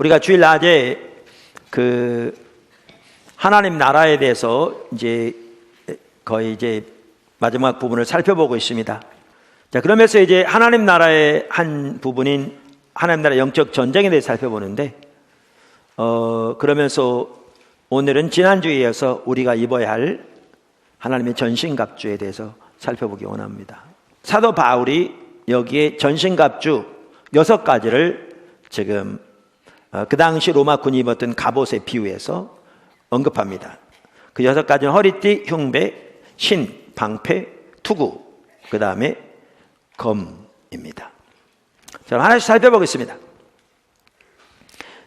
우리가 주일 낮에 하나님 나라에 대해서 거의 마지막 부분을 살펴보고 있습니다. 자, 그러면서 하나님 나라의 한 부분인 하나님 나라 영적 전쟁에 대해 살펴보는데, 그러면서 오늘은 지난주에 이어서 우리가 입어야 할 하나님의 전신갑주에 대해서 살펴보기 원합니다. 사도 바울이 여기에 전신갑주 6가지를 지금 그 당시 로마 군이 입었던 갑옷에 비유해서 언급합니다. 그 6가지는 허리띠, 흉배, 신, 방패, 투구, 그 다음에 검입니다. 자, 하나씩 살펴보겠습니다.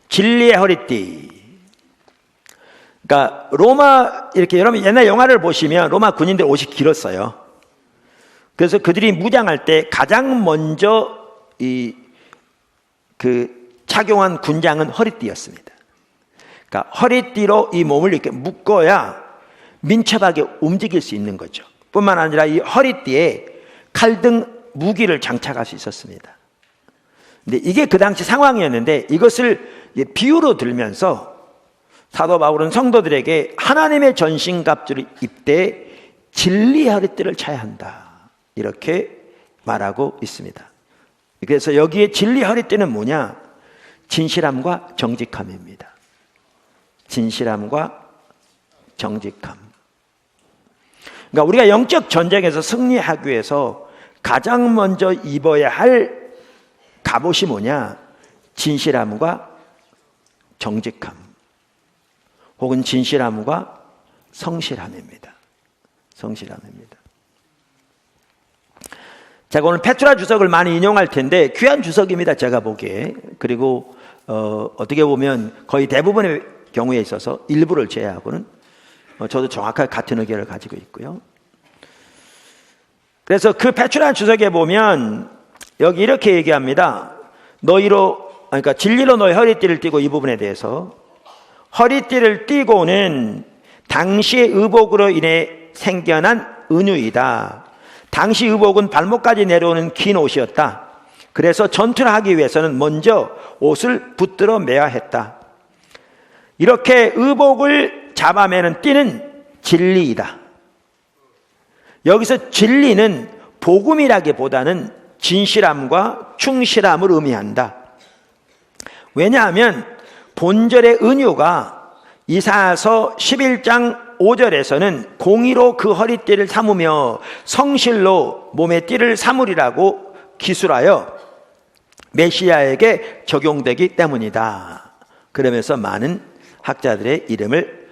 진리의 허리띠. 그러니까 로마, 이렇게 여러분 옛날 영화를 보시면 로마 군인들 옷이 길었어요. 그래서 그들이 무장할 때 가장 먼저 착용한 군장은 허리띠였습니다. 그러니까 허리띠로 이 몸을 이렇게 묶어야 민첩하게 움직일 수 있는 거죠. 뿐만 아니라 이 허리띠에 칼 등 무기를 장착할 수 있었습니다. 근데 이게 그 당시 상황이었는데, 이것을 비유로 들면서 사도 바울은 성도들에게 하나님의 전신갑주를 입되 진리의 허리띠를 차야 한다, 이렇게 말하고 있습니다. 그래서 여기에 진리의 허리띠는 뭐냐? 진실함과 정직함입니다. 진실함과 정직함. 그러니까 우리가 영적 전쟁에서 승리하기 위해서 가장 먼저 입어야 할 갑옷이 뭐냐? 진실함과 정직함, 혹은 진실함과 성실함입니다. 성실함입니다. 제가 오늘 페트라 주석을 많이 인용할 텐데 귀한 주석입니다, 제가 보기에. 그리고 어떻게 보면 거의 대부분의 경우에 있어서 일부를 제외하고는 저도 정확하게 같은 의견을 가지고 있고요. 그래서 그 페트라 주석에 보면 여기 이렇게 얘기합니다. 그러니까 진리로 너의 허리띠를 띠고, 이 부분에 대해서 허리띠를 띠고는 당시의 의복으로 인해 생겨난 은유이다. 당시 의복은 발목까지 내려오는 긴 옷이었다. 그래서 전투를 하기 위해서는 먼저 옷을 붙들어 매야 했다. 이렇게 의복을 잡아매는 띠는 진리이다. 여기서 진리는 복음이라기보다는 진실함과 충실함을 의미한다. 왜냐하면 본절의 은유가 이사야서 11장 5절에서는 공의로 그 허리띠를 삼으며 성실로 몸의 띠를 삼으리라고 기술하여 메시아에게 적용되기 때문이다. 그러면서 많은 학자들의 이름을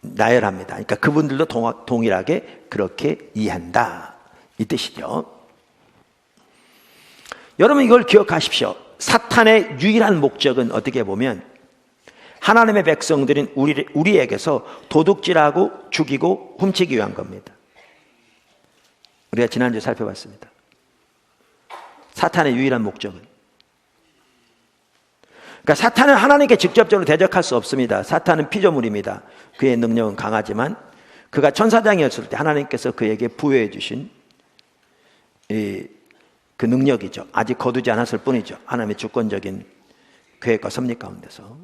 나열합니다. 그러니까 그분들도 동일하게 그렇게 이해한다, 이 뜻이죠. 여러분, 이걸 기억하십시오. 사탄의 유일한 목적은 어떻게 보면 하나님의 백성들인 우리에게서 도둑질하고 죽이고 훔치기 위한 겁니다. 우리가 지난주에 살펴봤습니다. 사탄의 유일한 목적은, 그러니까 사탄은 하나님께 직접적으로 대적할 수 없습니다. 사탄은 피조물입니다. 그의 능력은 강하지만 그가 천사장이었을 때 하나님께서 그에게 부여해 주신 그 능력이죠. 아직 거두지 않았을 뿐이죠. 하나님의 주권적인 계획과 섭리 가운데서.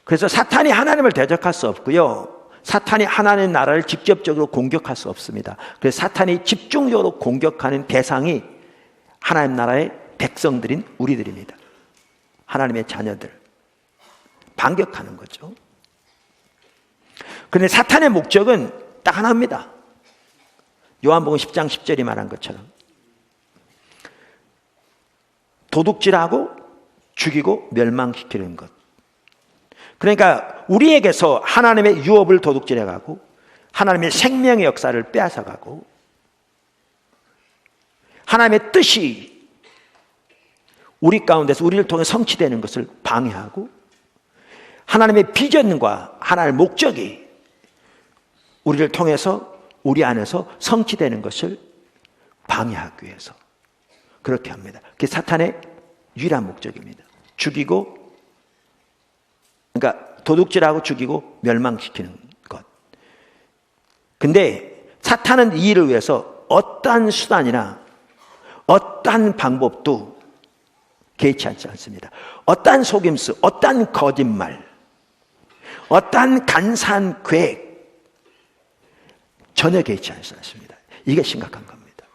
그래서 사탄이 하나님을 대적할 수 없고요, 사탄이 하나님의 나라를 직접적으로 공격할 수 없습니다. 그래서 사탄이 집중적으로 공격하는 대상이 하나님 나라의 백성들인 우리들입니다. 하나님의 자녀들. 반격하는 거죠. 그런데 사탄의 목적은 딱 하나입니다. 요한복음 10장 10절이 말한 것처럼 도둑질하고 죽이고 멸망시키는 것. 그러니까 우리에게서 하나님의 유업을 도둑질해가고 하나님의 생명의 역사를 빼앗아가고 하나님의 뜻이 우리 가운데서 우리를 통해 성취되는 것을 방해하고, 하나님의 비전과 하나님의 목적이 우리를 통해서 우리 안에서 성취되는 것을 방해하기 위해서 그렇게 합니다. 그게 사탄의 유일한 목적입니다. 죽이고, 그러니까 도둑질하고 죽이고 멸망시키는 것. 근데 사탄은 이 일을 위해서 어떠한 수단이나 어떠한 방법도 개의치 않습니다. 어떠한 속임수, 어떠한 거짓말, 어떠한 간사한 계획 전혀 개의치 않습니다. 이게 심각한 겁니다.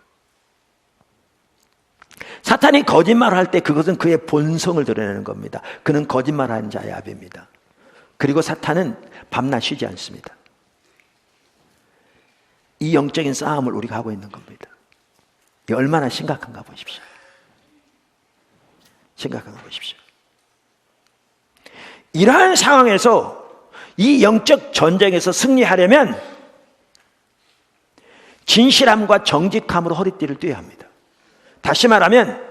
사탄이 거짓말을 할 때 그것은 그의 본성을 드러내는 겁니다. 그는 거짓말하는 자의 아비입니다. 그리고 사탄은 밤낮 쉬지 않습니다. 이 영적인 싸움을 우리가 하고 있는 겁니다. 이게 얼마나 심각한가 보십시오. 심각한가 보십시오. 이러한 상황에서 이 영적 전쟁에서 승리하려면 진실함과 정직함으로 허리띠를 떼야 합니다. 다시 말하면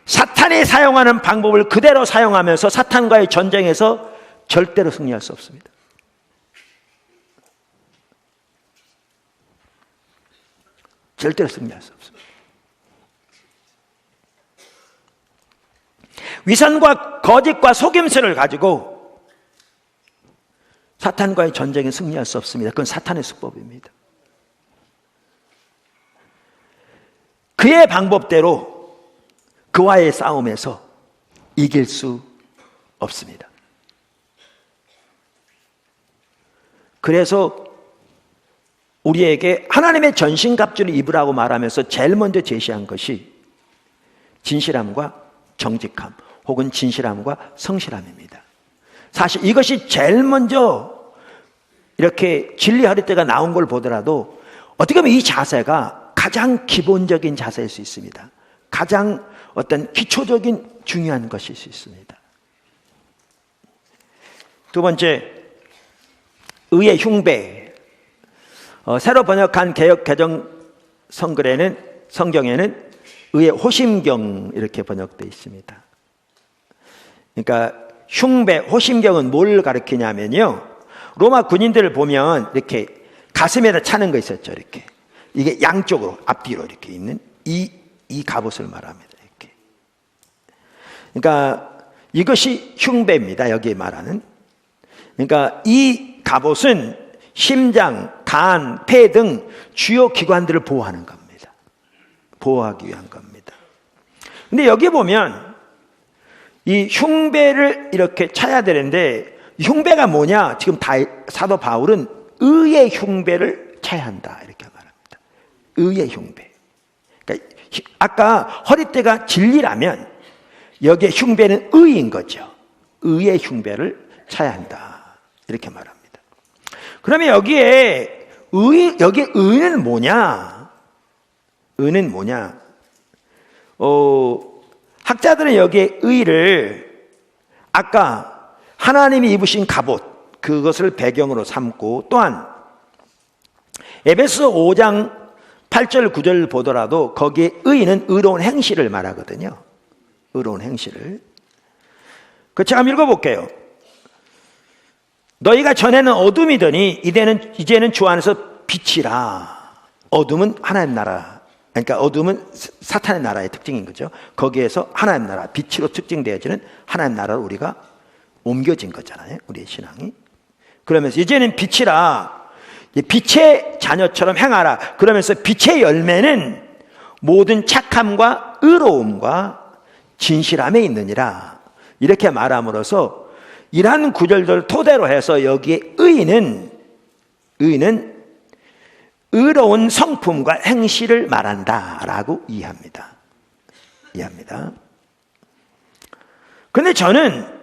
사탄이 사용하는 방법을 그대로 사용하면서 사탄과의 전쟁에서 절대로 승리할 수 없습니다. 절대로 승리할 수 없습니다. 위선과 거짓과 속임수를 가지고 사탄과의 전쟁에 승리할 수 없습니다. 그건 사탄의 수법입니다. 그의 방법대로 그와의 싸움에서 이길 수 없습니다. 그래서 우리에게 하나님의 전신갑주를 입으라고 말하면서 제일 먼저 제시한 것이 진실함과 정직함 혹은 진실함과 성실함입니다. 사실 이것이 제일 먼저 이렇게 진리 허리띠가 나온 걸 보더라도 어떻게 보면 이 자세가 가장 기본적인 자세일 수 있습니다. 가장 어떤 기초적인 중요한 것일 수 있습니다. 두 번째, 의의 흉배. 새로 번역한 개역 개정 성경에는 의의 호심경 이렇게 번역되어 있습니다. 그러니까 흉배, 호심경은 뭘 가리키냐면요, 로마 군인들을 보면 이렇게 가슴에다 차는 거 있었죠. 이렇게 이게 양쪽으로 앞뒤로 이렇게 있는 이 갑옷을 말합니다. 이렇게. 그러니까 이것이 흉배입니다. 여기에 말하는. 그러니까 이 갑옷은 심장, 간, 폐 등 주요 기관들을 보호하는 겁니다. 보호하기 위한 겁니다. 근데 여기 보면 이 흉배를 이렇게 차야 되는데, 흉배가 뭐냐? 지금 사도 바울은 의의 흉배를 차야 한다 이렇게 말합니다. 의의 흉배. 그러니까 아까 허리띠가 진리라면 여기에 흉배는 의인 거죠. 의의 흉배를 차야 한다 이렇게 말합니다. 그러면 여기에 의는 뭐냐? 의는 뭐냐? 학자들은 여기에 의를 아까 하나님이 입으신 갑옷, 그것을 배경으로 삼고, 또한 에베소 5장 8절 9절 보더라도 거기에 의는 의로운 행실을 말하거든요. 의로운 행실을. 그 제가 한번 읽어볼게요. 너희가 전에는 어둠이더니 이제는 주 안에서 빛이라. 어둠은 하나님 나라, 그러니까 어둠은 사탄의 나라의 특징인 거죠. 거기에서 하나님 나라, 빛으로 특징되어지는 하나님 나라로 우리가 옮겨진 거잖아요. 우리의 신앙이. 그러면서 이제는 빛이라, 빛의 자녀처럼 행하라. 그러면서 빛의 열매는 모든 착함과 의로움과 진실함에 있느니라. 이렇게 말함으로써 이러한 구절들을 토대로 해서 여기에 의는 의로운 성품과 행실을 말한다라고 이해합니다. 그런데 저는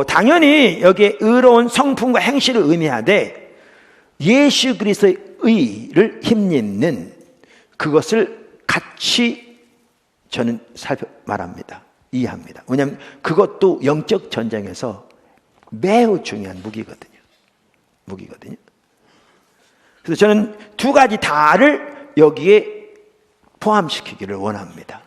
당연히 여기에 의로운 성품과 행실을 의미하되 예수 그리스도의 의를 힘입는 그것을 같이 저는 말합니다. 이해합니다. 왜냐하면 그것도 영적 전쟁에서 매우 중요한 무기거든요. 그래서 저는 두 가지 다를 여기에 포함시키기를 원합니다.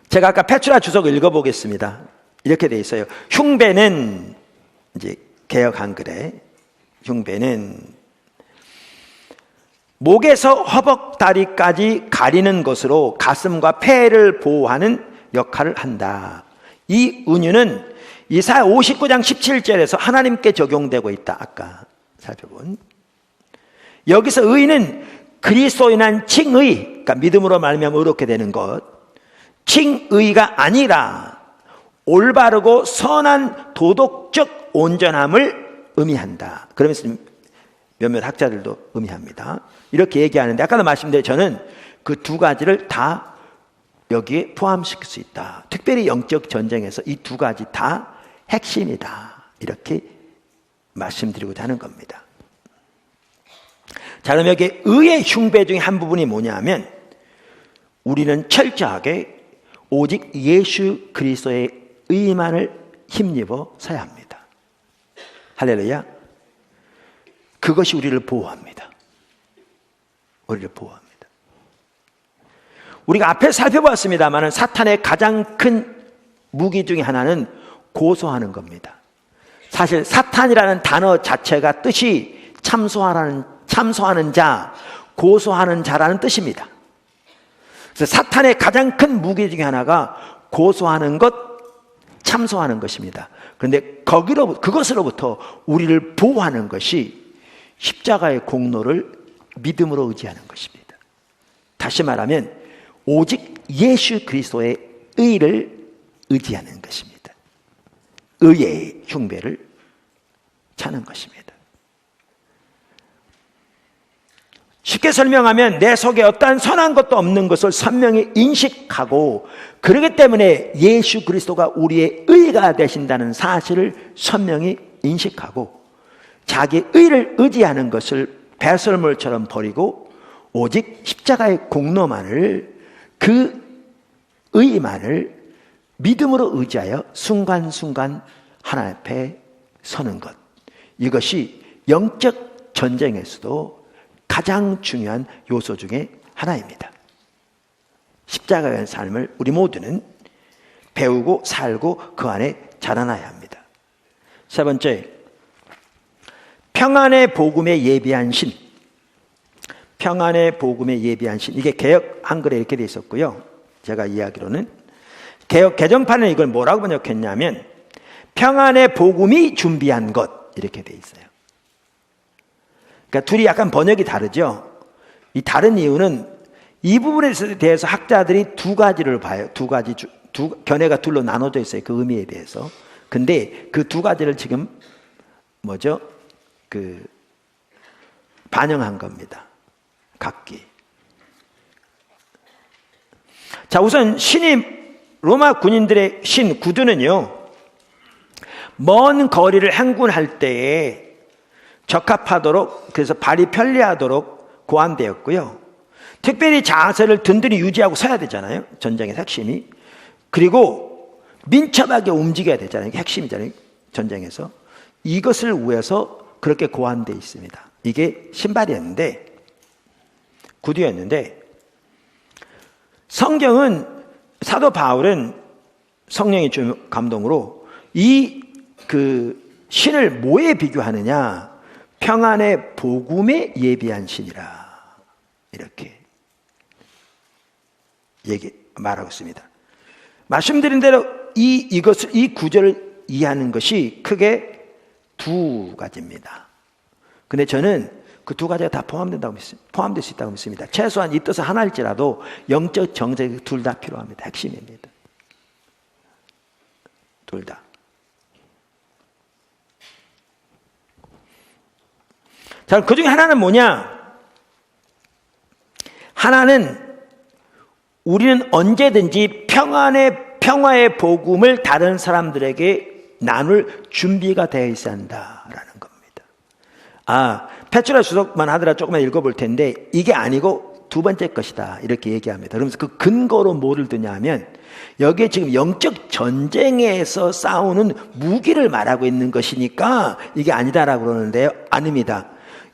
제가 아까 페투라 주석을 읽어보겠습니다. 이렇게 돼 있어요. 흉배는, 이제 개역 한글에 흉배는 목에서 허벅다리까지 가리는 것으로 가슴과 폐를 보호하는 역할을 한다. 이 은유는 이사야 59장 17절에서 하나님께 적용되고 있다. 아까 살펴본. 여기서 의는 그리스도인한 칭의, 그러니까 믿음으로 말미암아 의롭게 되는 것, 칭의가 아니라 올바르고 선한 도덕적 온전함을 의미한다. 그러면서 몇몇 학자들도 의미합니다. 이렇게 얘기하는데 아까도 말씀드린 저는 그 두 가지를 다 여기에 포함시킬 수 있다. 특별히 영적 전쟁에서 이 두 가지 다 핵심이다. 이렇게 말씀드리고자 하는 겁니다. 자, 그럼 여기 의의 흉배 중에 한 부분이 뭐냐면 우리는 철저하게 오직 예수 그리스도의 의만을 힘입어 서야 합니다. 할렐루야. 그것이 우리를 보호합니다. 우리를 보호합니다. 우리가 앞에 살펴봤습니다만 사탄의 가장 큰 무기 중에 하나는 고소하는 겁니다. 사실 사탄이라는 단어 자체가 뜻이 참소하는 자, 고소하는 자라는 뜻입니다. 그래서 사탄의 가장 큰 무기 중에 하나가 고소하는 것, 참소하는 것입니다. 그런데 그것으로부터 우리를 보호하는 것이 십자가의 공로를 믿음으로 의지하는 것입니다. 다시 말하면 오직 예수 그리스도의 의를 의지하는 것입니다. 의의 흉배를 차는 것입니다. 쉽게 설명하면 내 속에 어떠한 선한 것도 없는 것을 선명히 인식하고 그렇기 때문에 예수 그리스도가 우리의 의가 되신다는 사실을 선명히 인식하고 자기 의를 의지하는 것을 배설물처럼 버리고 오직 십자가의 공로만을 그 의만을 믿음으로 의지하여 순간순간 하나님 앞에 서는 것, 이것이 영적 전쟁에서도 가장 중요한 요소 중에 하나입니다. 십자가에 대한 삶을 우리 모두는 배우고 살고 그 안에 자라나야 합니다. 세 번째, 평안의 복음에 예비한 신. 평안의 복음에 예비한 신. 이게 개역 한글에 이렇게 돼 있었고요. 제가 이야기로는 개역 개정판에 이걸 뭐라고 번역했냐면 평안의 복음이 준비한 것 이렇게 돼 있어요. 그러니까 둘이 약간 번역이 다르죠. 이 다른 이유는 이 부분에 대해서 학자들이 두 가지를 봐요. 견해가 둘로 나눠져 있어요. 그 의미에 대해서. 근데 그 두 가지를 지금 반영한 겁니다. 각기. 자, 우선 로마 군인들의 신 구두는요, 먼 거리를 행군할 때에 적합하도록, 그래서 발이 편리하도록 고안되었고요. 특별히 자세를 든든히 유지하고 서야 되잖아요. 전쟁의 핵심이. 그리고 민첩하게 움직여야 되잖아요. 이게 핵심이잖아요. 전쟁에서. 이것을 위해서 그렇게 고안되어 있습니다. 이게 신발이었는데, 구두였는데, 사도 바울은 성령의 감동으로 신을 뭐에 비교하느냐? 평안의 복음에 예비한 신이라. 이렇게 말하고 있습니다. 말씀드린 대로 이 구절을 이해하는 것이 크게 두 가지입니다. 근데 저는 그 두 가지가 다 포함될 수 있다고 믿습니다. 최소한 이 뜻은 하나일지라도 영적 정책이 둘 다 필요합니다. 핵심입니다. 둘 다. 자, 그 중에 하나는 뭐냐? 하나는 우리는 언제든지 평화의 복음을 다른 사람들에게 나눌 준비가 되어 있어야 한다라는 겁니다. 페트라 주석만 하더라도 조금만 읽어볼 텐데 이게 아니고 두 번째 것이다 이렇게 얘기합니다. 그러면서 그 근거로 뭐를 드냐 하면 여기에 지금 영적 전쟁에서 싸우는 무기를 말하고 있는 것이니까 이게 아니다라고 그러는데요. 아닙니다.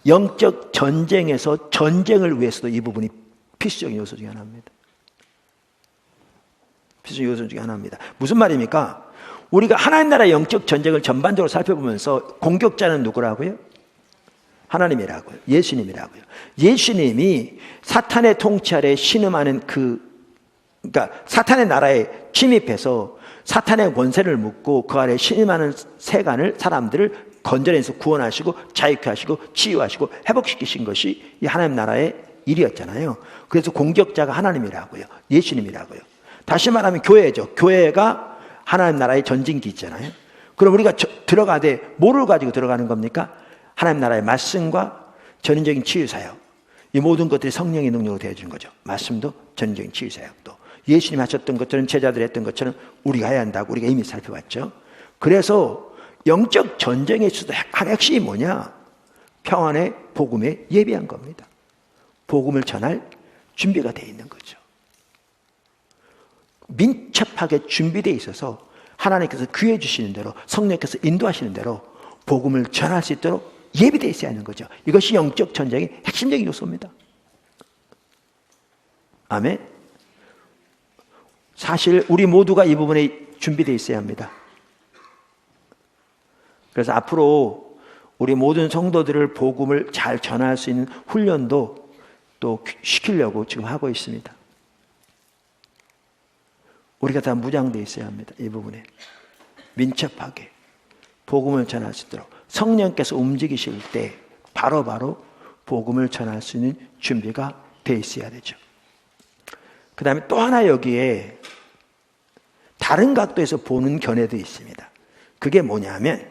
영적 전쟁에서 전쟁을 위해서도 이 부분이 필수적인 요소 중에 하나입니다. 필수적인 요소 중에 하나입니다. 무슨 말입니까? 우리가 하나님 나라의 영적 전쟁을 전반적으로 살펴보면서 공격자는 누구라고요? 하나님이라고요. 예수님이라고요. 예수님이 사탄의 통치 아래 신음하는 그러니까 사탄의 나라에 침입해서 사탄의 권세를 묶고 그 아래 신음하는 사람들을 건져내서 구원하시고 자유케 하시고 치유하시고 회복시키신 것이 이 하나님 나라의 일이었잖아요. 그래서 공격자가 하나님이라고요. 예수님이라고요. 다시 말하면 교회죠. 교회가 하나님 나라의 전진기잖아요. 그럼 우리가 들어가되 뭐를 가지고 들어가는 겁니까? 하나님 나라의 말씀과 전인적인 치유사역. 이 모든 것들이 성령의 능력으로 되어주는 거죠. 말씀도 전인적인 치유사역도. 예수님이 하셨던 것처럼 제자들이 했던 것처럼 우리가 해야 한다고 우리가 이미 살펴봤죠. 그래서 영적 전쟁의 수도 핵심이 뭐냐? 평안의 복음에 예비한 겁니다. 복음을 전할 준비가 되어 있는 거죠. 민첩하게 준비되어 있어서 하나님께서 귀해 주시는 대로 성령께서 인도하시는 대로 복음을 전할 수 있도록 예비되어 있어야 하는 거죠. 이것이 영적 전쟁의 핵심적인 요소입니다. 아멘. 사실 우리 모두가 이 부분에 준비되어 있어야 합니다. 그래서 앞으로 우리 모든 성도들을 복음을 잘 전할 수 있는 훈련도 또 시키려고 지금 하고 있습니다. 우리가 다 무장되어 있어야 합니다. 이 부분에 민첩하게 복음을 전할 수 있도록 성령께서 움직이실 때 바로바로 복음을 전할 수 있는 준비가 되어 있어야 되죠. 그 다음에 또 하나 여기에 다른 각도에서 보는 견해도 있습니다. 그게 뭐냐면,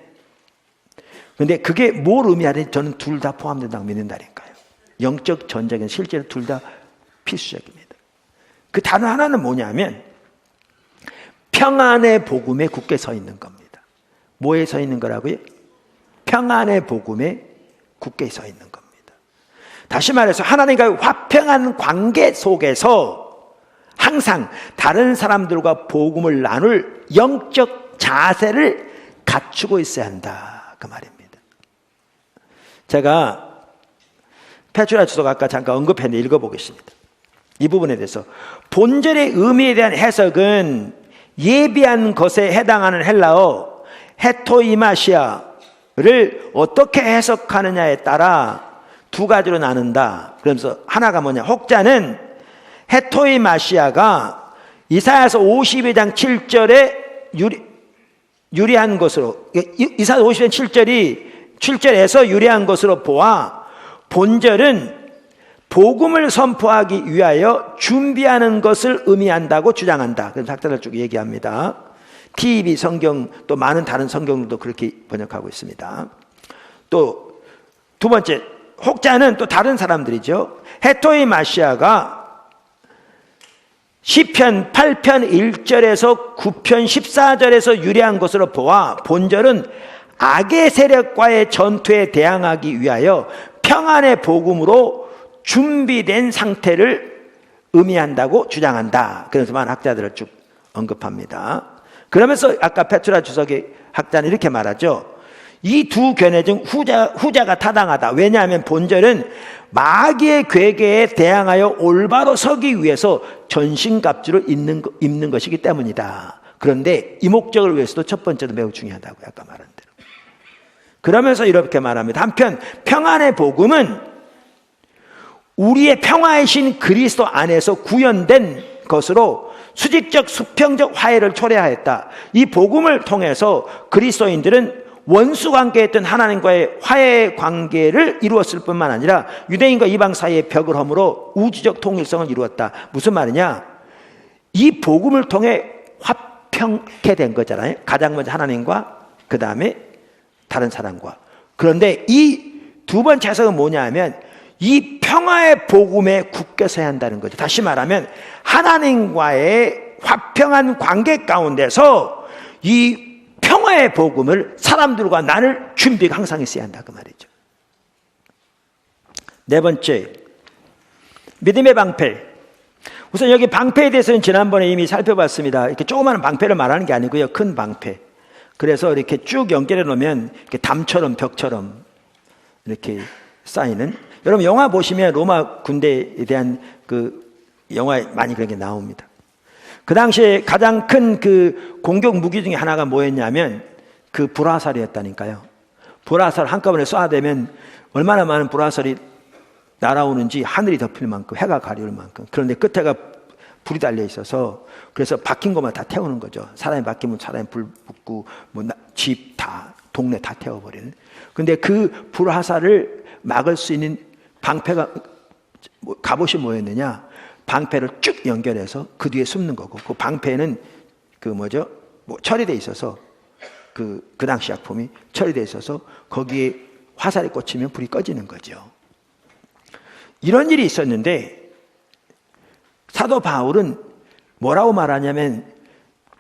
근데 그게 뭘 의미하는지 저는 둘 다 포함된다고 믿는다니까요. 영적 전쟁은 실제로 둘 다 필수적입니다. 그 다른 하나는 뭐냐면 평안의 복음에 굳게 서 있는 겁니다. 뭐에 서 있는 거라고요? 평안의 복음에 굳게 서 있는 겁니다. 다시 말해서 하나님과의 화평한 관계 속에서 항상 다른 사람들과 복음을 나눌 영적 자세를 갖추고 있어야 한다, 그 말입니다. 제가 페트라 주석 아까 잠깐 언급했는데 읽어보겠습니다. 이 부분에 대해서 본절의 의미에 대한 해석은 예비한 것에 해당하는 헬라어 헤토이마시아를 어떻게 해석하느냐에 따라 두 가지로 나눈다. 그러면서 하나가 뭐냐, 혹자는 헤토이마시아가 이사야서 52장 7절에 유리한 것으로, 이사야서 52장 7절에서 유리한 것으로 보아 본절은 복음을 선포하기 위하여 준비하는 것을 의미한다고 주장한다. 그래서 학자들 쭉 얘기합니다. TEB 성경, 또 많은 다른 성경도 그렇게 번역하고 있습니다. 또 두 번째, 혹자는 또 다른 사람들이죠. 헤토이마시아가 시편 8편 1절에서 9편 14절에서 유리한 것으로 보아 본절은 악의 세력과의 전투에 대항하기 위하여 평안의 복음으로 준비된 상태를 의미한다고 주장한다. 그래서 많은 학자들을 쭉 언급합니다. 그러면서 아까 페트라 주석의 학자는 이렇게 말하죠. 이 두 견해 중 후자가 타당하다. 왜냐하면 본절은 마귀의 괴계에 대항하여 올바로 서기 위해서 전신갑주를 입는 것이기 때문이다. 그런데 이 목적을 위해서도 첫 번째도 매우 중요하다고 아까 말한 대로. 그러면서 이렇게 말합니다. 한편 평안의 복음은 우리의 평화이신 그리스도 안에서 구현된 것으로 수직적 수평적 화해를 초래하였다. 이 복음을 통해서 그리스도인들은 원수 관계였던 하나님과의 화해 관계를 이루었을 뿐만 아니라 유대인과 이방 사이의 벽을 허물어 우주적 통일성을 이루었다. 무슨 말이냐? 이 복음을 통해 화평케 된 거잖아요. 가장 먼저 하나님과 그 다음에 다른 사람과. 그런데 이 두 번째 해석은 뭐냐 하면 이 평화의 복음에 굳게 서야 한다는 거죠. 다시 말하면 하나님과의 화평한 관계 가운데서 이 평화의 복음을 사람들과 나눌 준비가 항상 있어야 한다, 그 말이죠. 네 번째, 믿음의 방패. 우선 여기 방패에 대해서는 지난번에 이미 살펴봤습니다. 이렇게 조그마한 방패를 말하는 게 아니고요, 큰 방패. 그래서 이렇게 쭉 연결해 놓으면 이렇게 담처럼 벽처럼 이렇게 쌓이는. 여러분 영화 보시면 로마 군대에 대한 그 영화에 많이 그런 게 나옵니다. 그 당시에 가장 큰 그 공격 무기 중에 하나가 뭐였냐면 그 불화살이었다니까요. 불화살 한꺼번에 쏴대면 얼마나 많은 불화살이 날아오는지 하늘이 덮일 만큼, 해가 가려울 만큼. 그런데 끝에가 불이 달려 있어서 그래서 박힌 것만 다 태우는 거죠. 사람이 박히면 사람이 불 붙고 뭐 집 다 동네 다 태워버리는. 근데 그 불화살을 막을 수 있는 방패가 갑옷이 뭐였느냐? 방패를 쭉 연결해서 그 뒤에 숨는 거고, 그 방패는 처리돼 있어서 그 당시 약품이 처리돼 있어서 거기에 화살이 꽂히면 불이 꺼지는 거죠. 이런 일이 있었는데 사도 바울은 뭐라고 말하냐면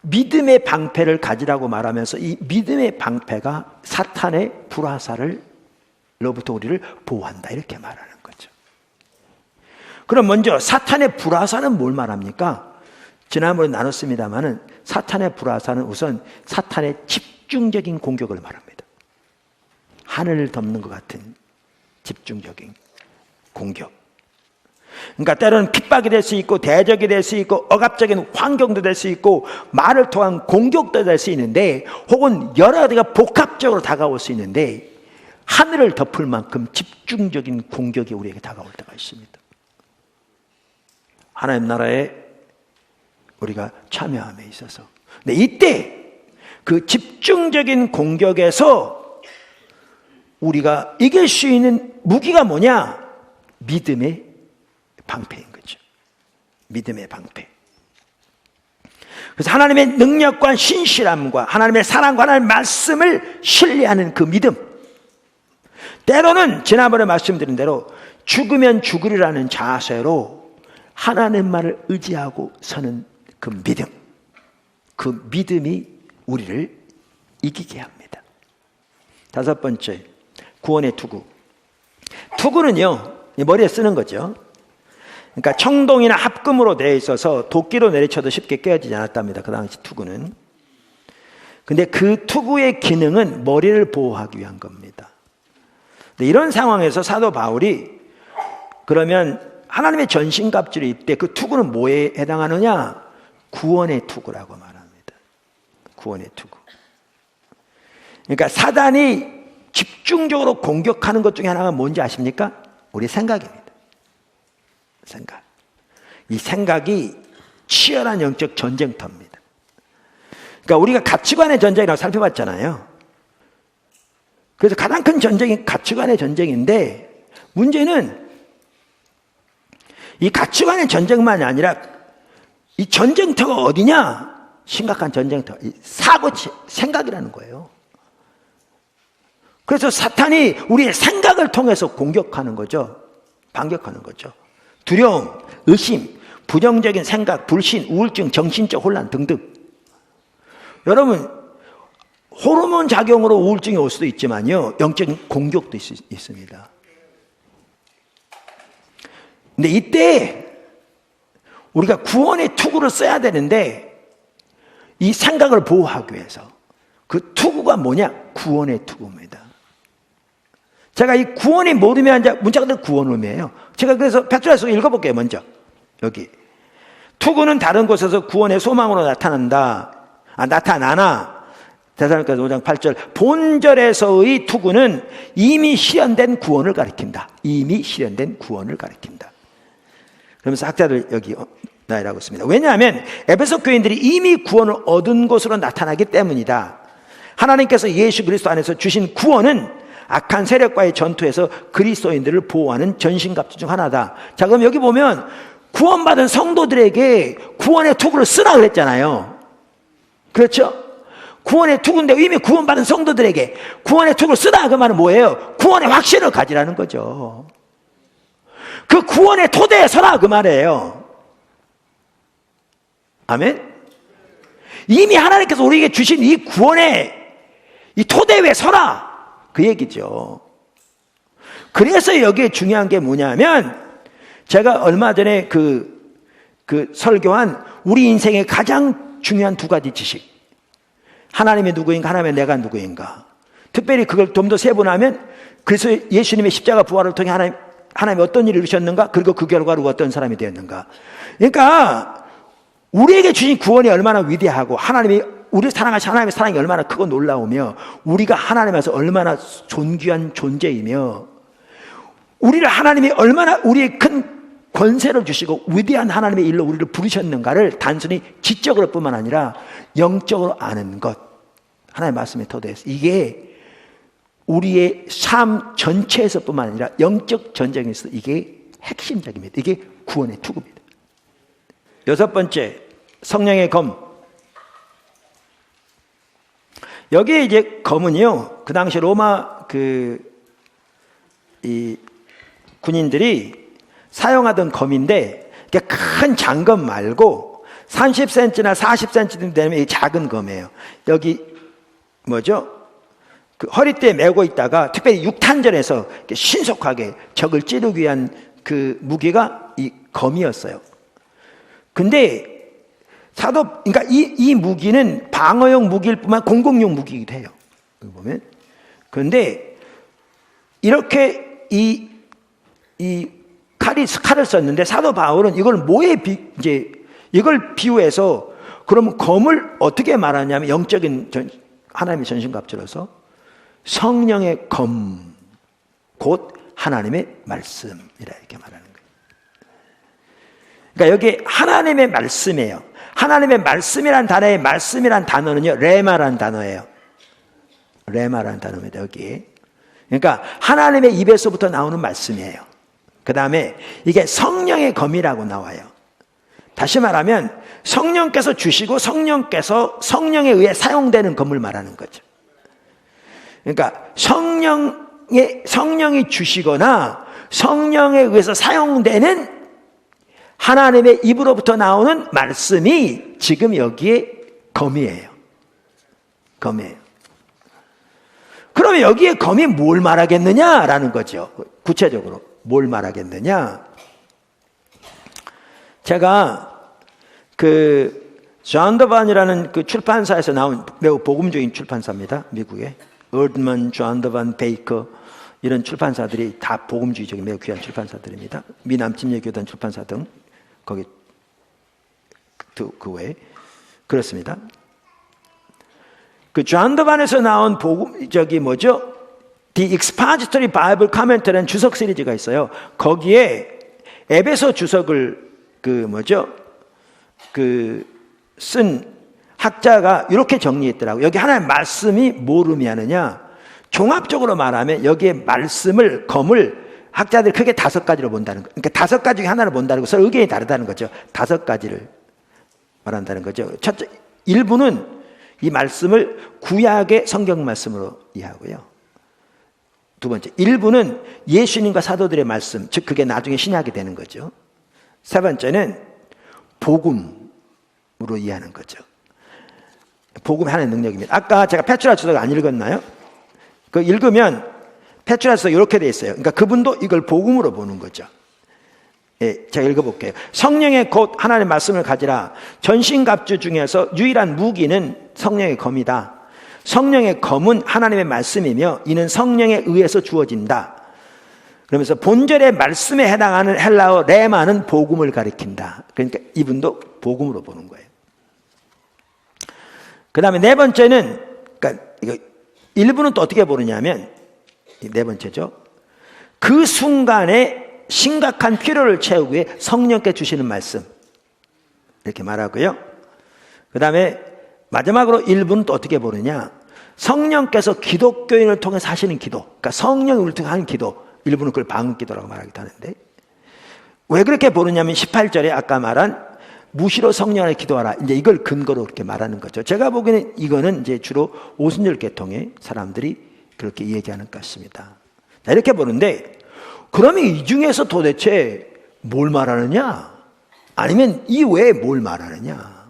믿음의 방패를 가지라고 말하면서 이 믿음의 방패가 사탄의 불화살로부터 우리를 보호한다 이렇게 말하는 거죠. 그럼 먼저 사탄의 불화살은 뭘 말합니까? 지난번에 나눴습니다마는 사탄의 불화살은 우선 사탄의 집중적인 공격을 말합니다. 하늘을 덮는 것 같은 집중적인 공격. 그러니까 때로는 핍박이 될 수 있고 대적이 될 수 있고 억압적인 환경도 될 수 있고 말을 통한 공격도 될 수 있는데 혹은 여러 가지가 복합적으로 다가올 수 있는데 하늘을 덮을 만큼 집중적인 공격이 우리에게 다가올 때가 있습니다. 하나님 나라에 우리가 참여함에 있어서. 근데 이때 그 집중적인 공격에서 우리가 이길 수 있는 무기가 뭐냐? 믿음의 방패인 거죠. 믿음의 방패. 그래서 하나님의 능력과 신실함과 하나님의 사랑과 하나님의 말씀을 신뢰하는 그 믿음. 때로는 지난번에 말씀드린 대로 죽으면 죽으리라는 자세로 하나님 말을 의지하고 서는 그 믿음. 그 믿음이 우리를 이기게 합니다. 다섯 번째, 구원의 투구. 투구는요, 머리에 쓰는 거죠. 그러니까 청동이나 합금으로 되어 있어서 도끼로 내리쳐도 쉽게 깨어지지 않았답니다. 그 당시 투구는. 근데 그 투구의 기능은 머리를 보호하기 위한 겁니다. 근데 이런 상황에서 사도 바울이 그러면 하나님의 전신갑주를 입되 그 투구는 뭐에 해당하느냐? 구원의 투구라고 말합니다. 구원의 투구. 그러니까 사단이 집중적으로 공격하는 것 중에 하나가 뭔지 아십니까? 우리 생각입니다. 생각. 이 생각이 치열한 영적 전쟁터입니다. 그러니까 우리가 가치관의 전쟁이라고 살펴봤잖아요. 그래서 가장 큰 전쟁이 가치관의 전쟁인데 문제는 이 가치관의 전쟁만이 아니라 이 전쟁터가 어디냐? 심각한 전쟁터. 이 생각이라는 거예요. 그래서 사탄이 우리의 생각을 통해서 공격하는 거죠. 반격하는 거죠. 두려움, 의심, 부정적인 생각, 불신, 우울증, 정신적 혼란 등등. 여러분, 호르몬 작용으로 우울증이 올 수도 있지만요, 영적인 공격도 있습니다. 근데 이때 우리가 구원의 투구를 써야 되는데 이 생각을 보호하기 위해서 그 투구가 뭐냐? 구원의 투구입니다. 제가 이 구원이 모르면 문자가 늘 구원 의미예요. 제가 그래서 밧줄에 서 읽어볼게요. 먼저 여기 투구는 다른 곳에서 구원의 소망으로 나타나나 데살로니가서 5장 8절 본절에서의 투구는 이미 실현된 구원을 가리킨다. 이미 실현된 구원을 가리킨다. 그러면서 학자들 여기 나열하고 있습니다. 왜냐하면 에베소 교인들이 이미 구원을 얻은 것으로 나타나기 때문이다. 하나님께서 예수 그리스도 안에서 주신 구원은 악한 세력과의 전투에서 그리스도인들을 보호하는 전신갑주 중 하나다. 자, 그럼 여기 보면 구원받은 성도들에게 구원의 투구를 쓰라 그랬잖아요. 그렇죠? 구원의 투구인데 이미 구원받은 성도들에게 구원의 투구를 쓰라 그 말은 뭐예요? 구원의 확신을 가지라는 거죠. 그 구원의 토대에 서라 그 말이에요. 아멘? 이미 하나님께서 우리에게 주신 이 구원의 이 토대 위에 서라 그 얘기죠. 그래서 여기에 중요한 게 뭐냐면 제가 얼마 전에 그 설교한 우리 인생의 가장 중요한 두 가지 지식. 하나님이 누구인가, 하나님의 내가 누구인가. 특별히 그걸 좀 더 세분하면 그래서 예수님의 십자가 부활을 통해 하나님이 어떤 일을 이루셨는가, 그리고 그 결과로 어떤 사람이 되었는가. 그러니까 우리에게 주신 구원이 얼마나 위대하고 하나님이 우리 사랑하신 하나님의 사랑이 얼마나 크고 놀라우며 우리가 하나님에서 얼마나 존귀한 존재이며 우리를 하나님이 얼마나 우리의 큰 권세를 주시고 위대한 하나님의 일로 우리를 부르셨는가를 단순히 지적으로 뿐만 아니라 영적으로 아는 것. 하나님의 말씀에 토대해서 이게 우리의 삶 전체에서 뿐만 아니라 영적 전쟁에서 이게 핵심적입니다. 이게 구원의 투구입니다. 여섯 번째, 성령의 검. 여기에 이제 검은요, 그 당시 로마 이 군인들이 사용하던 검인데, 큰 장검 말고 30cm나 40cm 되면 이 작은 검이에요. 여기 뭐죠? 그 허리띠에 메고 있다가 특별히 육탄전에서 신속하게 적을 찌르기 위한 그 무기가 이 검이었어요. 근데 그러니까 이 무기는 방어용 무기일 뿐만 공격용 무기이기도 해요. 여기 보면. 그런데 이렇게 이 칼을 썼는데 사도 바울은 이걸 이걸 비유해서 그러면 검을 어떻게 말하냐면 영적인 하나님의 전신갑주로서 성령의 검, 곧 하나님의 말씀이라 이렇게 말하는 거예요. 그러니까 여기 하나님의 말씀이에요. 하나님의 말씀이란 단어의 말씀이란 단어는요, 레마라는 단어예요. 레마라는 단어입니다, 여기. 그러니까 하나님의 입에서부터 나오는 말씀이에요. 그 다음에 이게 성령의 검이라고 나와요. 다시 말하면 성령께서 주시고 성령에 의해 사용되는 검을 말하는 거죠. 그러니까 성령이 주시거나 성령에 의해서 사용되는 하나님의 입으로부터 나오는 말씀이 지금 여기에 검이에요. 검이에요. 그러면 여기에 검이 뭘 말하겠느냐라는 거죠. 구체적으로 뭘 말하겠느냐? 제가 존 더반이라는 그 출판사에서 나온 매우 복음적인 출판사입니다. 미국에 얼드먼, 존 더반, 베이커 이런 출판사들이 다 복음주의적인 매우 귀한 출판사들입니다. 미남 침례교단 출판사 등 거기 그 외에 그렇습니다. 그 존 더반에서 나온 The Expository Bible Commentary라는 주석 시리즈가 있어요. 거기에 에베소 주석을 쓴 학자가 이렇게 정리했더라고요. 여기 하나의 말씀이 뭘 의미하느냐? 종합적으로 말하면 여기에 검을 학자들이 크게 5가지로 본다는 거예요. 그러니까 5가지 중에 하나를 본다는 거, 서로 의견이 다르다는 거죠. 5가지를 말한다는 거죠. 첫째, 일부는 이 말씀을 구약의 성경 말씀으로 이해하고요. 두 번째, 일부는 예수님과 사도들의 말씀, 즉 그게 나중에 신약이 되는 거죠. 세 번째는 복음으로 이해하는 거죠. 복음의 하나의 능력입니다. 아까 제가 페트라 주석 안 읽었나요? 그 읽으면 페트라 주석 이렇게 돼 있어요. 그러니까 그분도 이걸 복음으로 보는 거죠. 예, 제가 읽어볼게요. 성령의 곧 하나님의 말씀을 가지라. 전신갑주 중에서 유일한 무기는 성령의 검이다. 성령의 검은 하나님의 말씀이며 이는 성령에 의해서 주어진다. 그러면서 본절의 말씀에 해당하는 헬라어 레마는 복음을 가리킨다. 그러니까 이분도 복음으로 보는 거예요. 그 다음에 네 번째는, 그러니까 이거 일부는 또 어떻게 보느냐면, 네 번째죠. 그 순간에 심각한 필요를 채우기 위해 성령께 주시는 말씀. 이렇게 말하고요. 그 다음에 마지막으로 일부는 또 어떻게 보느냐. 성령께서 기독교인을 통해서 하시는 기도. 그러니까 성령이 우리를 통해 하는 기도. 일부는 그걸 방언 기도라고 말하기도 하는데. 왜 그렇게 보느냐면 18절에 아까 말한 무시로 성령을 기도하라. 이제 이걸 근거로 그렇게 말하는 거죠. 제가 보기에는 이거는 이제 주로 오순절 계통의 사람들이 그렇게 얘기하는 것 같습니다. 자, 이렇게 보는데, 그러면 이 중에서 도대체 뭘 말하느냐? 아니면 이 외에 뭘 말하느냐?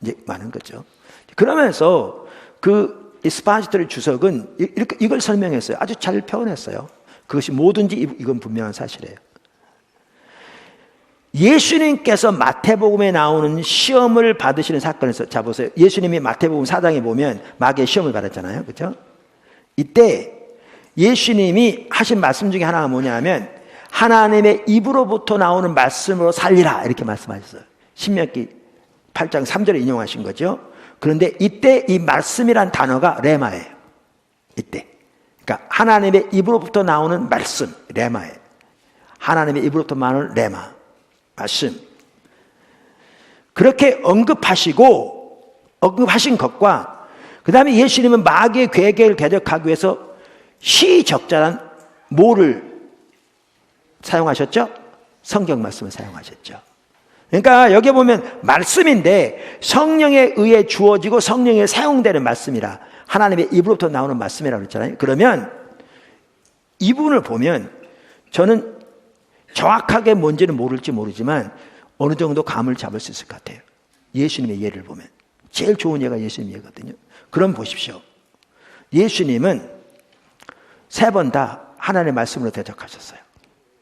이제 많은 거죠. 그러면서 그 스파지토리 주석은 이걸 설명했어요. 아주 잘 표현했어요. 그것이 뭐든지 이건 분명한 사실이에요. 예수님께서 마태복음에 나오는 시험을 받으시는 사건에서, 자 보세요. 예수님이 마태복음 4장에 보면 마귀의 시험을 받았잖아요. 그렇죠? 이때 예수님이 하신 말씀 중에 하나가 뭐냐면 하나님의 입으로부터 나오는 말씀으로 살리라 이렇게 말씀하셨어요. 신명기 8장 3절에 인용하신 거죠. 그런데 이때 이 말씀이란 단어가 레마예요. 이때. 그러니까 하나님의 입으로부터 나오는 말씀, 레마예요. 하나님의 입으로부터 나오는 레마, 말씀. 그렇게 언급하신 것과 그 다음에 예수님은 마귀의 괴계를 대적하기 위해서 시적절한 뭐를 사용하셨죠? 성경 말씀을 사용하셨죠. 그러니까 여기 보면 말씀인데 성령에 의해 주어지고 성령에 사용되는 말씀이라, 하나님의 입으로부터 나오는 말씀이라고 그랬잖아요. 그러면 이 부분을 보면 저는 정확하게 뭔지는 모를지 모르지만 어느 정도 감을 잡을 수 있을 것 같아요. 예수님의 예를 보면 제일 좋은 예가 예수님 예거든요. 그럼 보십시오. 예수님은 3번 다 하나님의 말씀으로 대적하셨어요.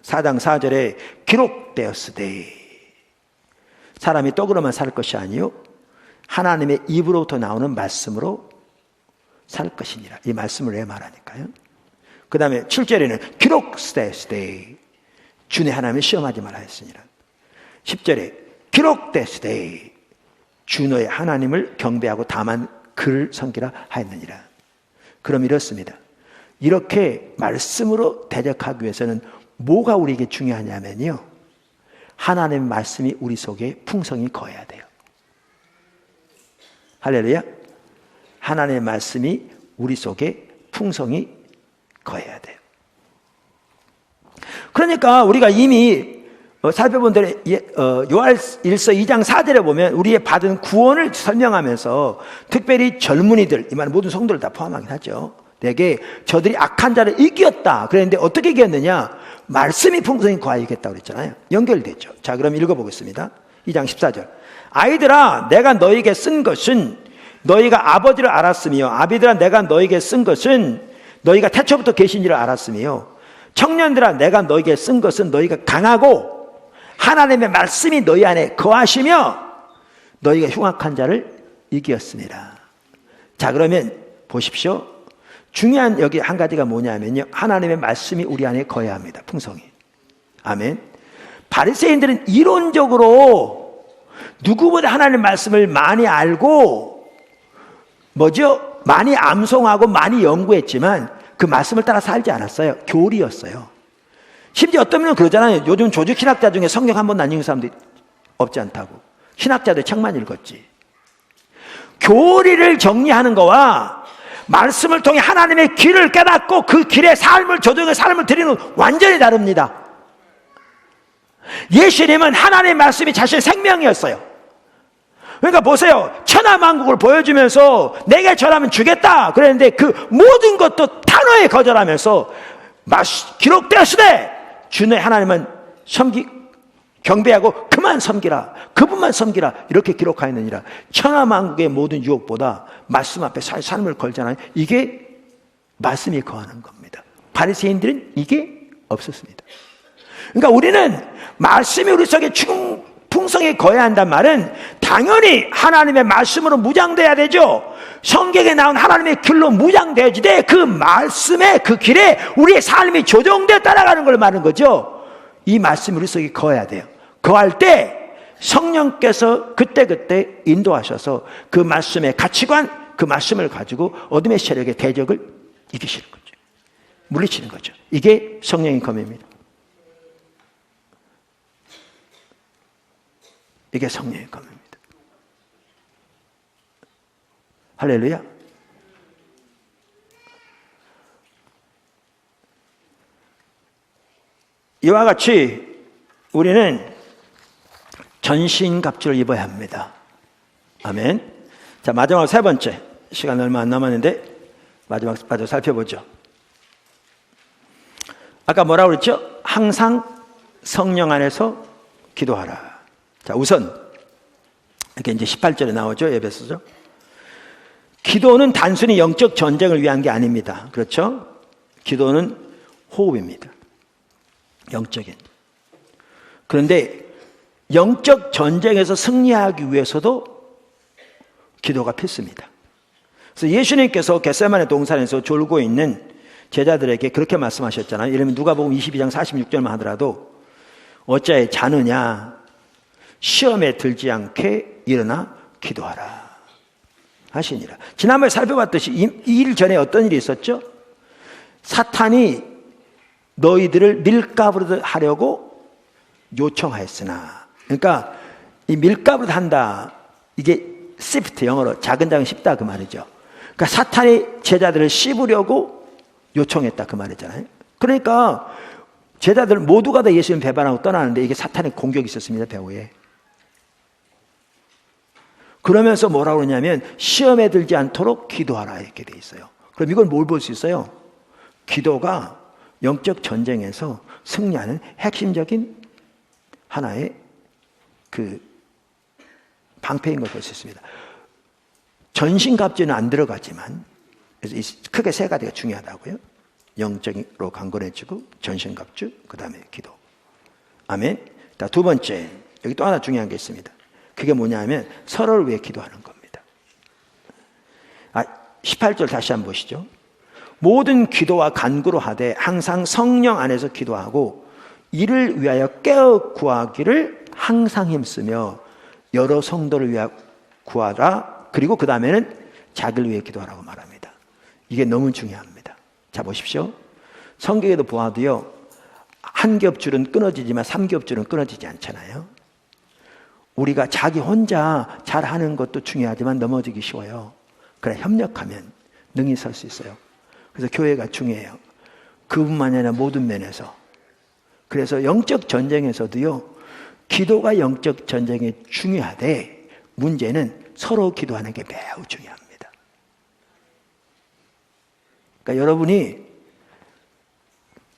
4장 4절에 기록되었으되 사람이 떡으로만 살 것이 아니요 하나님의 입으로부터 나오는 말씀으로 살 것이니라. 이 말씀을 왜 말하니까요. 그 다음에 7절에는 기록되었으되 주내 하나님을 시험하지 말라 했으니라. 10절에 기록되었으되 주 너의 하나님을 경배하고 다만 그를 섬기라 하였느니라. 그럼 이렇습니다. 이렇게 말씀으로 대적하기 위해서는 뭐가 우리에게 중요하냐면요, 하나님의 말씀이 우리 속에 풍성히 거해야 돼요. 할렐루야. 하나님의 말씀이 우리 속에 풍성히 거해야 돼요. 그러니까 우리가 이미 살펴본 대로 요한일서 2장 4절에 보면 우리의 받은 구원을 설명하면서 특별히 젊은이들, 이 말은 모든 성도를 다 포함하긴 하죠. 내게 저들이 악한 자를 이겼다 그랬는데 어떻게 이겼느냐? 말씀이 풍성히 거하여 이겼다고 그랬잖아요. 연결되죠. 자, 그럼 읽어보겠습니다. 2장 14절. 아이들아, 내가 너에게 쓴 것은 너희가 아버지를 알았으며, 아비들아, 내가 너에게 쓴 것은 너희가 태초부터 계신 줄을 알았으며, 청년들아, 내가 너에게 쓴 것은 너희가 강하고 하나님의 말씀이 너희 안에 거하시며 너희가 흉악한 자를 이기었습니다. 자, 그러면 보십시오. 중요한 여기 한 가지가 뭐냐면요, 하나님의 말씀이 우리 안에 거해야 합니다. 풍성히. 아멘. 바리새인들은 이론적으로 누구보다 하나님의 말씀을 많이 알고 많이 암송하고 많이 연구했지만 그 말씀을 따라 살지 않았어요. 교리였어요. 심지어 어떤 분은 그러잖아요. 요즘 조직 신학자 중에 성경 한 번도 안 읽은 사람들이 없지 않다고. 신학자들 책만 읽었지. 교리를 정리하는 거와 말씀을 통해 하나님의 길을 깨닫고 그 길에 삶을 조정해 삶을 드리는 완전히 다릅니다. 예수님은 하나님의 말씀이 자신의 생명이었어요. 그러니까 보세요. 천하만국을 보여주면서 내게 절하면 주겠다 그랬는데 그 모든 것도 단호히 거절하면서 기록되었으되 주의 하나님은 경배하고 그만 섬기라, 그분만 섬기라 이렇게 기록하였느니라. 천하만국의 모든 유혹보다 말씀 앞에 삶을 걸잖아요. 이게 말씀이 거하는 겁니다. 바리새인들은 이게 없었습니다. 그러니까 우리는 말씀이 우리 속에 풍성히 거해야 한단 말은 당연히 하나님의 말씀으로 무장돼야 되죠. 성경에 나온 하나님의 길로 무장돼야지 돼. 그 말씀의 그 길에 우리의 삶이 조정되어 따라가는 걸 말하는 거죠. 이 말씀이 우리 속에 거해야 돼요. 거할 때 성령께서 그때그때 인도하셔서 그 말씀의 가치관, 그 말씀을 가지고 어둠의 세력의 대적을 이기시는 거죠. 물리치는 거죠. 이게 성령의 검입니다. 이게 성령의 검입니다. 할렐루야. 이와 같이 우리는 전신갑주를 입어야 합니다. 아멘. 자, 마지막 3번째, 시간 얼마 안 남았는데 마지막 살펴보죠. 아까 뭐라고 그랬죠? 항상 성령 안에서 기도하라. 자, 우선 이렇게 이제 18절에 나오죠. 에베소서. 기도는 단순히 영적 전쟁을 위한 게 아닙니다. 그렇죠? 기도는 호흡입니다. 영적인. 그런데 영적 전쟁에서 승리하기 위해서도 기도가 필수입니다. 그래서 예수님께서 겟세마네 동산에서 졸고 있는 제자들에게 그렇게 말씀하셨잖아요. 예를 들면 누가복음 22장 46절만 하더라도 어찌하여 자느냐, 시험에 들지 않게 일어나 기도하라 하시니라. 지난번에 살펴봤듯이 이 일 전에 어떤 일이 있었죠? 사탄이 너희들을 밀가부르듯 하려고 요청하였으나, 그러니까 이 밀가부르듯 한다, 이게 시프트, 영어로 작은 장은 씹다 그 말이죠. 그러니까 사탄이 제자들을 씹으려고 요청했다 그 말이잖아요. 그러니까 제자들 모두가 다 예수님 배반하고 떠나는데 이게 사탄의 공격이 있었습니다, 배후에. 그러면서 뭐라고 그러냐면 시험에 들지 않도록 기도하라 이렇게 돼 있어요. 그럼 이걸 뭘 볼 수 있어요? 기도가 영적 전쟁에서 승리하는 핵심적인 하나의 그 방패인 걸 볼 수 있습니다. 전신갑주는 안 들어가지만 그래서 크게 세 가지가 중요하다고요. 영적으로 강건해지고 전신갑주, 그 다음에 기도. 아멘. 자, 두 번째, 여기 또 하나 중요한 게 있습니다. 그게 뭐냐면 서로를 위해 기도하는 겁니다. 18절 다시 한번 보시죠. 모든 기도와 간구로 하되 항상 성령 안에서 기도하고 이를 위하여 깨어 구하기를 항상 힘쓰며 여러 성도를 위하여 구하라. 그리고 그 다음에는 자기를 위해 기도하라고 말합니다. 이게 너무 중요합니다. 자, 보십시오. 성경에도 보아도요, 한 겹줄은 끊어지지만 3겹줄은 끊어지지 않잖아요. 우리가 자기 혼자 잘하는 것도 중요하지만 넘어지기 쉬워요. 그래, 협력하면 능히 설 수 있어요. 그래서 교회가 중요해요. 그뿐만이 아니라 모든 면에서. 그래서 영적 전쟁에서도요, 기도가 영적 전쟁에 중요하되 문제는 서로 기도하는 게 매우 중요합니다. 그러니까 여러분이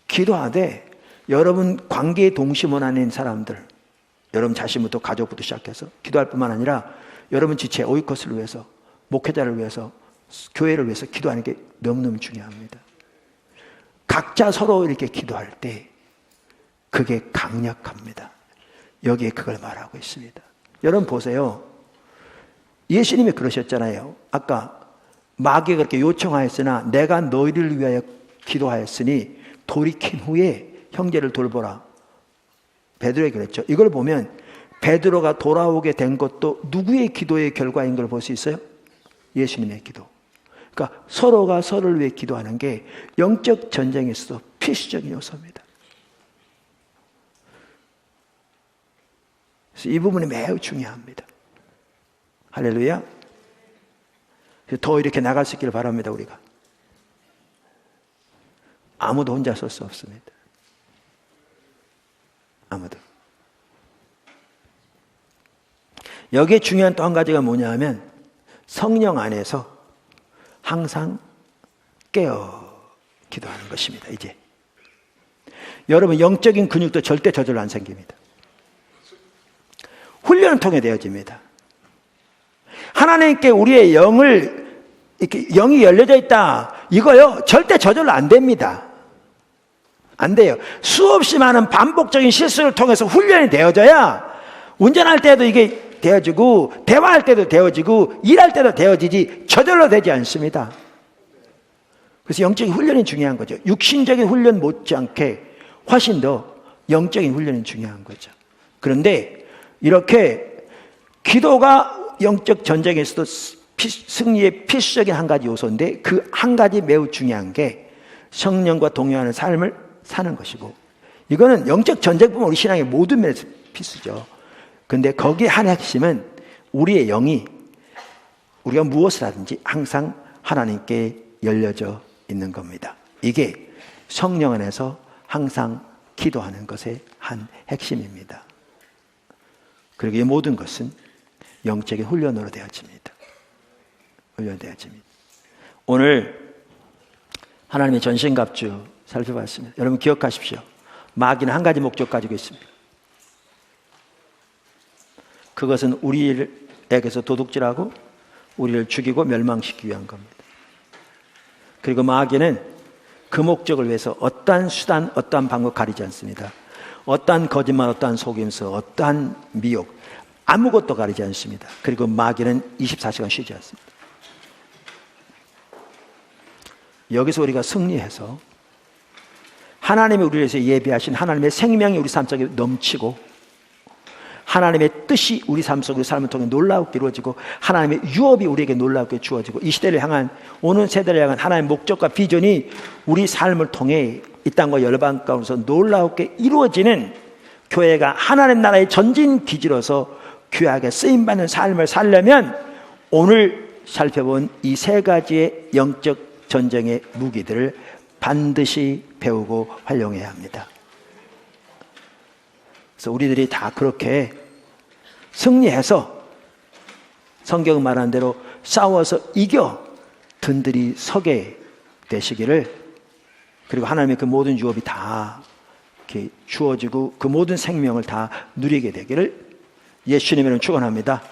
기도하되 여러분 관계에 동심원하는 사람들, 여러분 자신부터 가족부터 시작해서 기도할 뿐만 아니라 여러분 지체 오이코스를 위해서, 목회자를 위해서, 교회를 위해서 기도하는 게 너무너무 중요합니다. 각자 서로 이렇게 기도할 때 그게 강력합니다. 여기에 그걸 말하고 있습니다. 여러분 보세요. 예수님이 그러셨잖아요. 아까 마귀가 그렇게 요청하였으나 내가 너희를 위하여 기도하였으니 돌이킨 후에 형제를 돌보라. 베드로에게 그랬죠. 이걸 보면 베드로가 돌아오게 된 것도 누구의 기도의 결과인 걸 볼 수 있어요? 예수님의 기도. 그러니까 서로가 서로를 위해 기도하는 게 영적 전쟁에서도 필수적인 요소입니다. 그래서 이 부분이 매우 중요합니다. 할렐루야. 더 이렇게 나갈 수 있기를 바랍니다. 우리가 아무도 혼자 설 수 없습니다. 아무도. 여기에 중요한 또 한 가지가 뭐냐 하면 성령 안에서 항상 깨어 기도하는 것입니다. 이제 여러분 영적인 근육도 절대 저절로 안 생깁니다. 훈련을 통해 되어집니다. 하나님께 우리의 영을 이렇게 영이 열려져 있다. 이거요 절대 저절로 안 됩니다. 안 돼요. 수없이 많은 반복적인 실수를 통해서 훈련이 되어져야 운전할 때도 이게 되어지고 대화할 때도 되어지고 일할 때도 되어지지 저절로 되지 않습니다. 그래서 영적인 훈련이 중요한 거죠. 육신적인 훈련 못지않게 훨씬 더 영적인 훈련이 중요한 거죠. 그런데 이렇게 기도가 영적 전쟁에서도 승리의 필수적인 한 가지 요소인데 그 한 가지 매우 중요한 게 성령과 동행하는 삶을 사는 것이고 이거는 영적 전쟁뿐만 우리 신앙의 모든 면에서 필수죠. 그런데 거기에 한 핵심은 우리의 영이 우리가 무엇을 하든지 항상 하나님께 열려져 있는 겁니다. 이게 성령 안에서 항상 기도하는 것의 한 핵심입니다. 그리고 이 모든 것은 영적인 훈련으로 되어집니다. 훈련되어집니다. 오늘 하나님의 전신갑주 살펴봤습니다. 여러분 기억하십시오. 마귀는 한 가지 목적 가지고 있습니다. 그것은 우리에게서 도둑질하고 우리를 죽이고 멸망시키기 위한 겁니다. 그리고 마귀는 그 목적을 위해서 어떠한 수단, 어떠한 방법 가리지 않습니다. 어떠한 거짓말, 어떠한 속임수, 어떠한 미혹 아무것도 가리지 않습니다. 그리고 마귀는 24시간 쉬지 않습니다. 여기서 우리가 승리해서 하나님이 우리를 위해서 예비하신 하나님의 생명이 우리 삶 속에 넘치고 하나님의 뜻이 우리 삶 속에 삶을 통해 놀랍게 이루어지고 하나님의 유업이 우리에게 놀랍게 주어지고 이 시대를 향한 오는 세대를 향한 하나님의 목적과 비전이 우리 삶을 통해 이 땅과 열방 가운데서 놀랍게 이루어지는 교회가 하나님 나라의 전진 기지로서 귀하게 쓰임받는 삶을 살려면 오늘 살펴본 이 세 가지의 영적 전쟁의 무기들을 반드시 배우고 활용해야 합니다. 그래서 우리들이 다 그렇게 승리해서 성경 말하는 대로 싸워서 이겨 든들이 서게 되시기를, 그리고 하나님의 그 모든 유업이 다 이렇게 주어지고 그 모든 생명을 다 누리게 되기를 예수님의 이름으로 축원합니다.